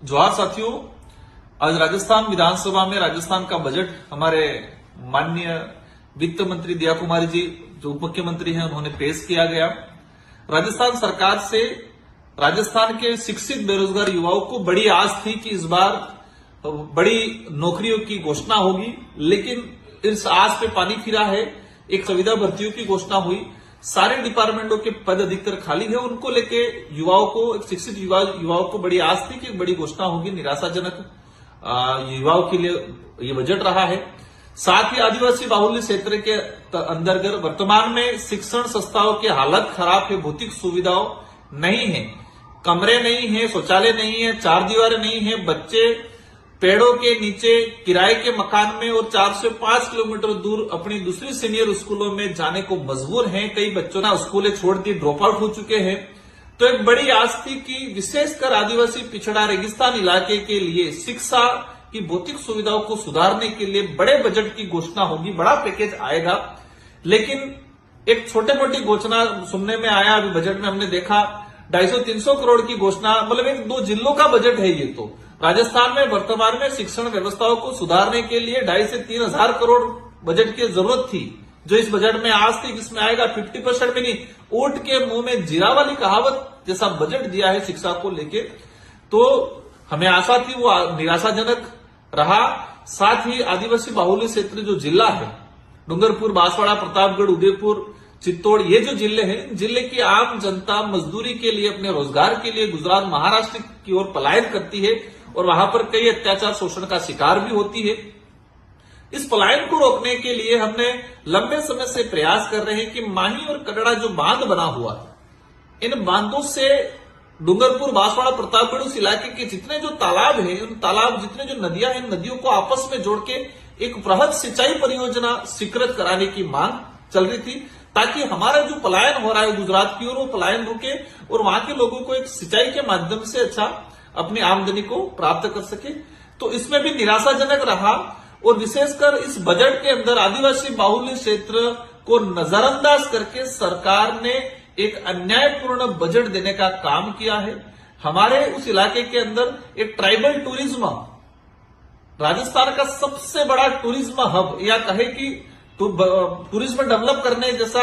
जोहार साथियों, आज राजस्थान विधानसभा में राजस्थान का बजट हमारे माननीय वित्त मंत्री दिया कुमारी जी जो उप मुख्यमंत्री हैं उन्होंने पेश किया गया। राजस्थान सरकार से राजस्थान के शिक्षित बेरोजगार युवाओं को बड़ी आस थी कि इस बार बड़ी नौकरियों की घोषणा होगी, लेकिन इस आस पे पानी फिरा है। एक संविदा भर्तियों की घोषणा हुई, सारे डिपार्टमेंटों के पद अधिकतर खाली है, उनको लेके युवाओं को, शिक्षित युवाओं को बड़ी आस थी कि बड़ी घोषणा होगी। निराशाजनक युवाओं के लिए ये बजट रहा है। साथ ही आदिवासी बाहुल्य क्षेत्र के अंतर्गत वर्तमान में शिक्षण संस्थाओं की हालत खराब है, भौतिक सुविधाओं नहीं है, कमरे नहीं है, शौचालय नहीं है, चार दीवारें नहीं है, बच्चे पेड़ों के नीचे किराए के मकान में और 4 से 5 किलोमीटर दूर अपनी दूसरी सीनियर स्कूलों में जाने को मजबूर हैं। कई बच्चों ने स्कूलें छोड़ दी, ड्रॉप आउट हो चुके हैं। तो एक बड़ी आस थी कि विशेषकर आदिवासी पिछड़ा रेगिस्तान इलाके के लिए शिक्षा की भौतिक सुविधाओं को सुधारने के लिए बड़े बजट की घोषणा होगी, बड़ा पैकेज आएगा। लेकिन एक छोटे मोटी घोषणा सुनने में आया। अभी बजट में हमने देखा 250-300 करोड़ की घोषणा, मतलब एक 2 जिलों का बजट है। ये तो राजस्थान में वर्तमान में शिक्षण व्यवस्थाओं को सुधारने के लिए 2,500 से 3,000 करोड़ बजट की जरूरत थी, जो इस बजट में आज थी। इसमें आएगा 50% में नहीं, ऊंट के मुंह में जीरा वाली कहावत जैसा बजट दिया है शिक्षा को लेके। तो हमें आशा थी, वो निराशाजनक रहा। साथ ही आदिवासी बाहुल्य क्षेत्र जो जिला है, डूंगरपुर, बांसवाड़ा, प्रतापगढ़, उदयपुर, चित्तौड़, ये जो जिले हैं, जिले की आम जनता मजदूरी के लिए, अपने रोजगार के लिए गुजरात, महाराष्ट्र की ओर पलायन करती है और वहां पर कई अत्याचार, शोषण का शिकार भी होती है। इस पलायन को रोकने के लिए हमने लंबे समय से प्रयास कर रहे हैं कि माही और कटड़ा जो बांध बना हुआ है, इन बांधों से डूंगरपुर, बांसवाड़ा, प्रतापगढ़ उस इलाके के जितने जो तालाब हैं, उन तालाब, जितने जो नदियां हैं, नदियों को आपस में जोड़ के एक बृहद सिंचाई परियोजना स्वीकृत कराने की मांग चल रही थी, ताकि हमारा जो पलायन हो रहा है गुजरात की ओर, वो पलायन रुके और वहां के लोगों को एक सिंचाई के माध्यम से अच्छा अपनी आमदनी को प्राप्त कर सके। तो इसमें भी निराशाजनक रहा। और विशेषकर इस बजट के अंदर आदिवासी बाहुल्य क्षेत्र को नजरअंदाज करके सरकार ने एक अन्यायपूर्ण बजट देने का काम किया है। हमारे उस इलाके के अंदर एक ट्राइबल टूरिज्म, राजस्थान का सबसे बड़ा टूरिज्म हब, या कहे कि टूरिज्म डेवलप करने जैसा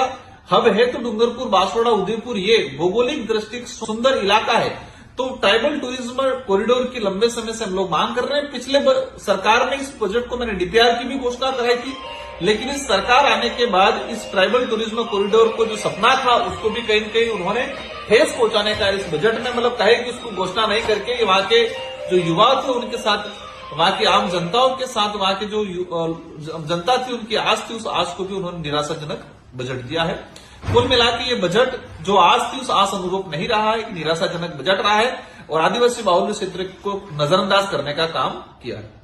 हब है, तो डूंगरपुर, बांसवाड़ा, उदयपुर ये भौगोलिक दृष्टि सुंदर इलाका है। तो ट्राइबल टूरिज्म कॉरिडोर की लंबे समय से हम लोग मांग कर रहे हैं। पिछले सरकार में इस प्रोजेक्ट को, मैंने डीपीआर की भी घोषणा कराई थी, लेकिन इस सरकार आने के बाद इस ट्राइबल टूरिज्म कॉरिडोर को जो सपना था उसको भी कहीं न कहीं उन्होंने ठेस पहुंचाने का इस बजट में, मतलब कहे कि उसको घोषणा नहीं करके वहां के जो युवा थे उनके साथ, वहां की आम जनताओं के साथ, वहां की जो जनता थी उनकी आस थी, उस आस को भी उन्होंने निराशाजनक बजट दिया है। कुल मिला के ये बजट जो आस थी उस आस अनुरूप नहीं रहा है, एक निराशाजनक बजट रहा है और आदिवासी बाहुल्य क्षेत्र को नजरअंदाज करने का काम किया है।